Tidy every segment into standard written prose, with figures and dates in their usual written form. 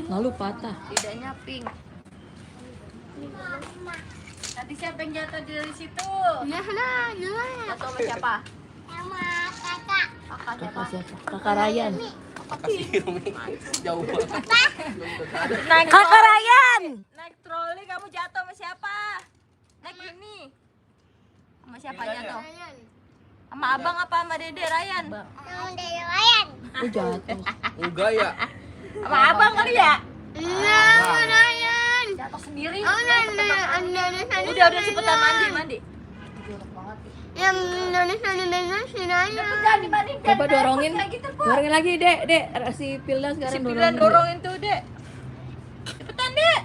Lalu patah. Lidahnya pink. Tadi siapa yang jatuh dari situ? Jatuh sama siapa? Sama kakak. Kakak siapa? Kakak siapa? Kakak Ryan. Jauh banget. Kakak Ryan. Naik troli kamu jatuh sama siapa? Naik ini. Sama siapa jatuh? Sama abang apa sama dede Ryan? Sama dari Ryan. Oh jatuh. Enggak ya? Sama abang kali ya? Iya, Ryan. Jatuh sendiri. Udah cepetan mandi. Yang Indonesia si Ryan. Jangan dibandingkan. Coba dorongin. Kayak gitu, Bu. Dorongin lagi, Dek. Dek, si Pilda sekarang Si Pilan dorongin tuh, Dek. Cepetan, Dek.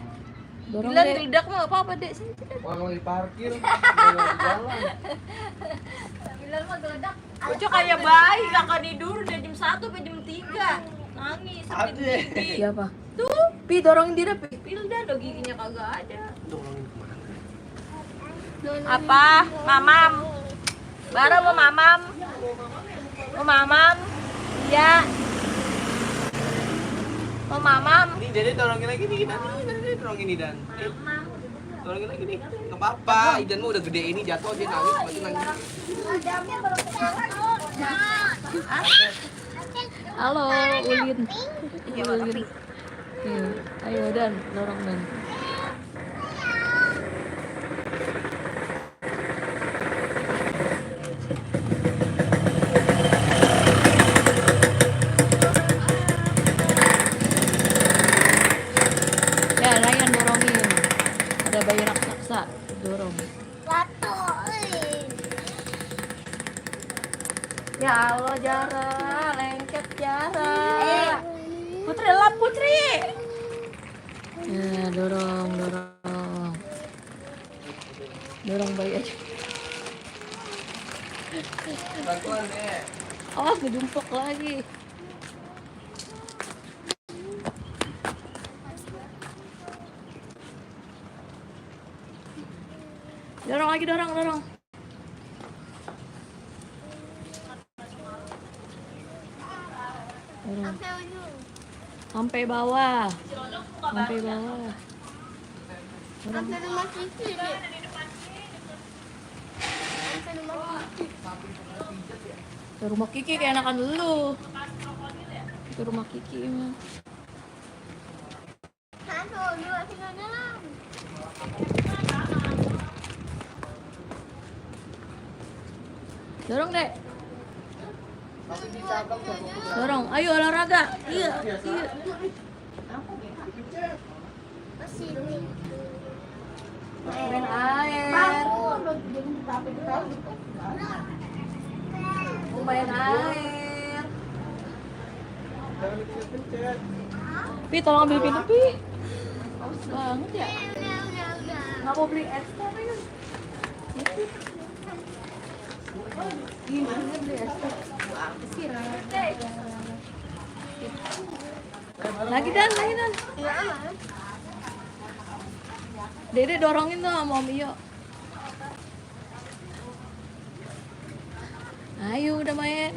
Dorong, Pilan Dek. geledak mau apa, Dek? Sini, Pilan. Orang lagi parkir, jalan. Pilan mah geledak. Bocah kayak bayi, kakak tidur udah jam 1 sampai jam 3. Nangis sampai Ade. gigi. Siapa? Tuh, Pi, dorongin dia, Pi. Pilda do giginya kagak ada. Dorongin kemana? Apa? Mamam. Baru mau mamam. Mau mamam. Iya. Mau mamam. Ini Dede dorongin lagi nih, Idan. Dede dorongin Idan. Dorongin lagi nih. Enggak apa-apa, Idan mah udah gede ini jatuh dia nangis, pasti nangis. Halo, Ulin. Ulin. Ayo, Dan. Dorong, Dan. Ya, Ryan dorongin. Ada bayi raksasa. Dorong. Satu. Ya Allah, Jara, lengket Jara. Putri lap Putri. Ya, dorong. Dorong bayi aja. Bantuan deh. Awas, ngejumpok lagi. Dorong lagi, dorong. Sampai bawah. Sampai rumah Kiki deh. Sampai rumah Kiki. Ke rumah Kiki kayak enakan dulu. Ke rumah Kiki mah. 1, 2, 3, dalam. Dorong, Dek. Dorong. Ayo olahraga. Iya. Sini. Main air. Mau main air. Pi, tolong ambil pintu, Pi. Haus banget ya. Udah. Nggak mau beli extra, Pi. Gimana beli extra? Lagi Dan. Dede dorongin tuh sama Om Iyo. Ayo udah main.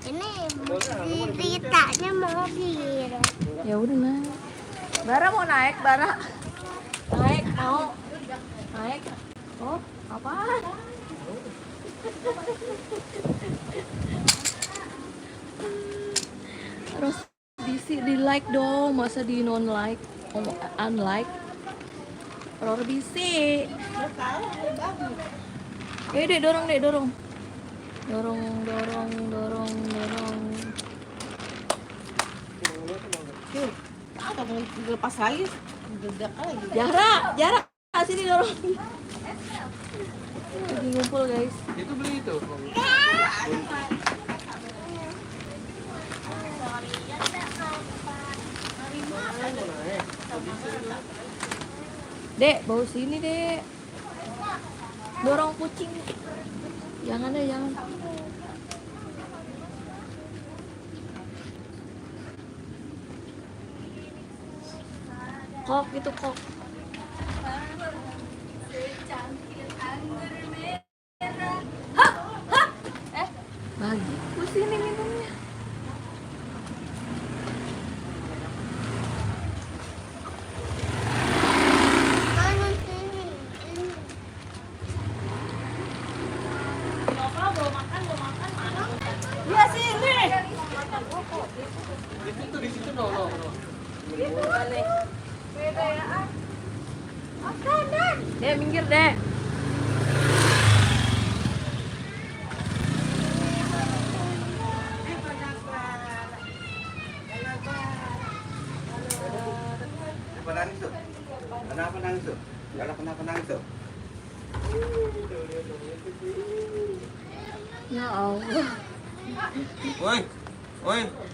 Ini beritanya mobil. Ya udah naik. Bara mau naik, Bara. Naik mau. Naik. Oh, apaan? Terus di like dong, masa di non like, unlike. Error bisi. Dek, dorong. Dorong. Mau lepas lagi. Geledak lagi. Jara, sini dorong. Lagi ngumpul guys. Itu beli itu. Dek, bawa sini dek. Dorong kucing. Jangan. Kok itu kok. Bagi. Sini minumnya. Di situ no. Beda ya. Oke, Dan. Dek, minggir, Dek. Kenapa nangis tuh? Kenapa nangis tuh? Kenapa nangis tuh? Ya Allah. Woi.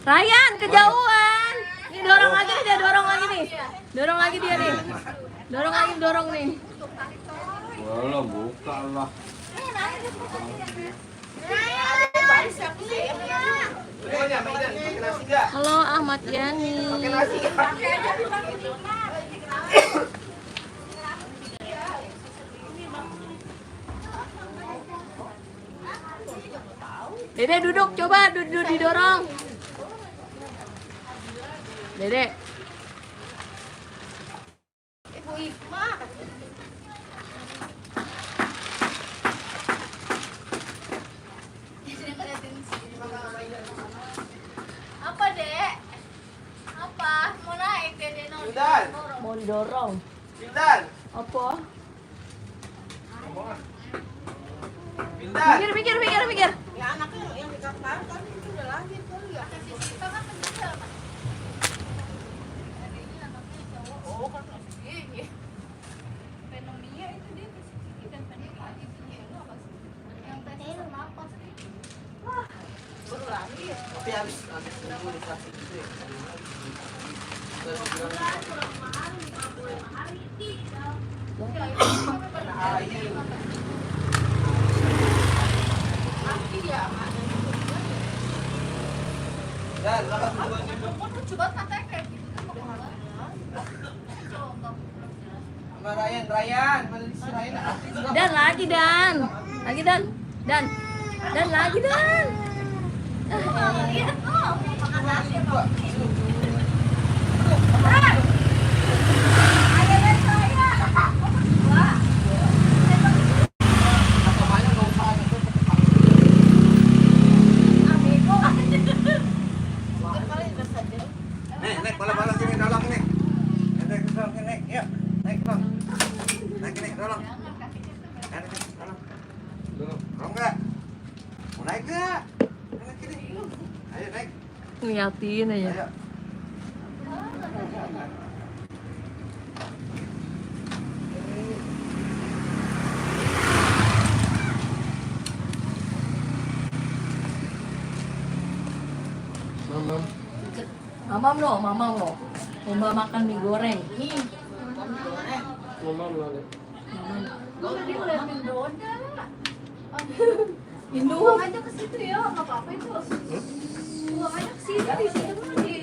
Ryan, kejauhan. Nih dorong lagi nih, dia dorong lagi nih. Dorong lagi dia nih. Dorong nih. Walah, buka lah. Halo Ahmad Yani. Dede duduk, coba duduk didorong. Dede. Apa, Dek? Apa? Mau naik, Dede? Hildan, Mau didorong. Hildan, Apa? Hildan. Mikir. Tapi habis nunggu dikasih gitu ya. Dan, makan dulu. Sama Ryan, mana di sini Ryan? Dan lagi Dan. Dan lagi Dan. Nek, bola sini dolong nih. Nek, dolong sini, yuk. Naik, dolong. Naik nih, dolong. Dolong. Dolong enggak? Mau naik enggak? Naik sini. Ayo naik. Ngeliatin aja. Ayo. Mamam lo. Lomba makan mie goreng. Indo. Buang aja ke situ ya, nggak apa-apa itu. Buang aja ke situ, di situ mah di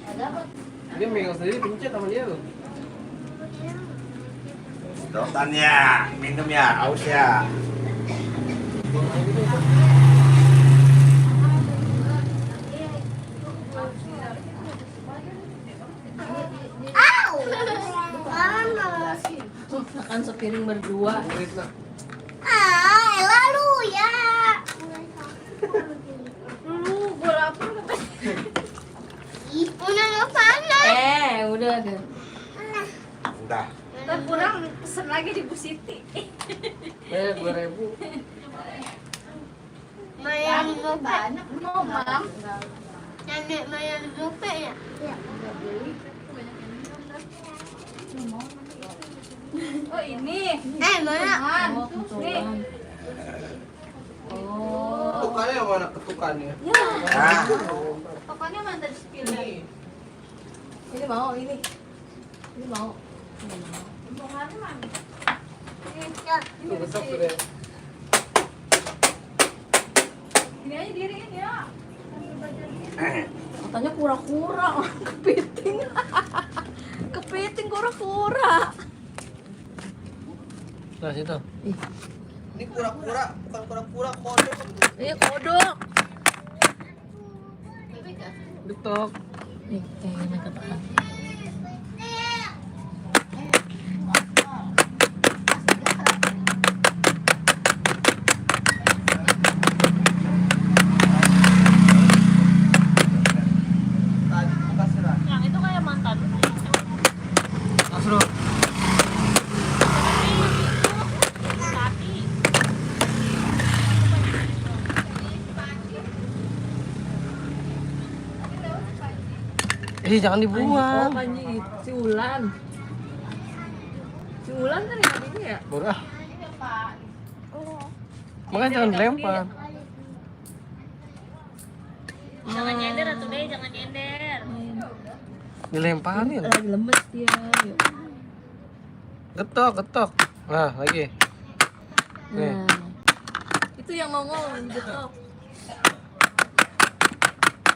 ada apa? Dia megang sendiri, pencet sama dia loh. Sedotan ya, minum ya, aus ya. Makan sepiring berdua. Lalu ya. Gue lapar udah. Udah nggak panas. Udah deh. Udah. Ntar kurang pesen lagi di Bu Siti. 2.000. Mayan gope. Banyak mau, Mam. Nenek mayan gope ya. Oh, ini. Mana? Oh, kebetulan. Oh. Ketukannya yang mana ketukannya? Nah, Pokoknya mantan spill. Ini mau. Bongkarnya mana? Itu besok sudah. Ini aja diriin ya. Katanya kura-kura. Kepiting. Kepiting kura-kura. Nah, situ. Ih, Ini kura-kura, bukan kura-kura, kodok. ini kodok. Betok. Nih, ini katakan. Jangan dibuang. Oh, Panji, si Ulan. Si Ulan kan yang ini ya? Murah. Makanya jangan dilempar. Jangan nyender atuh deh, jangan nyender. Dilemparin. Lagi lemes dia. Yuk. Getok, getok. Nah, lagi. Nih. Nah, itu yang nongol getok.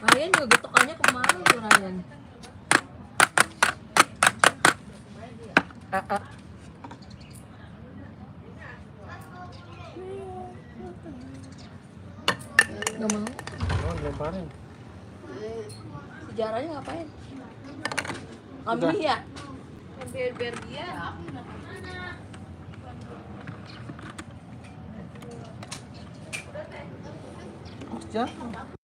Ryan juga getokannya kemana tuh Ryan? Gak mau. Oh, dilemparin. Sejarahnya ngapain? Ambil ya? Biar dia. Jatuh.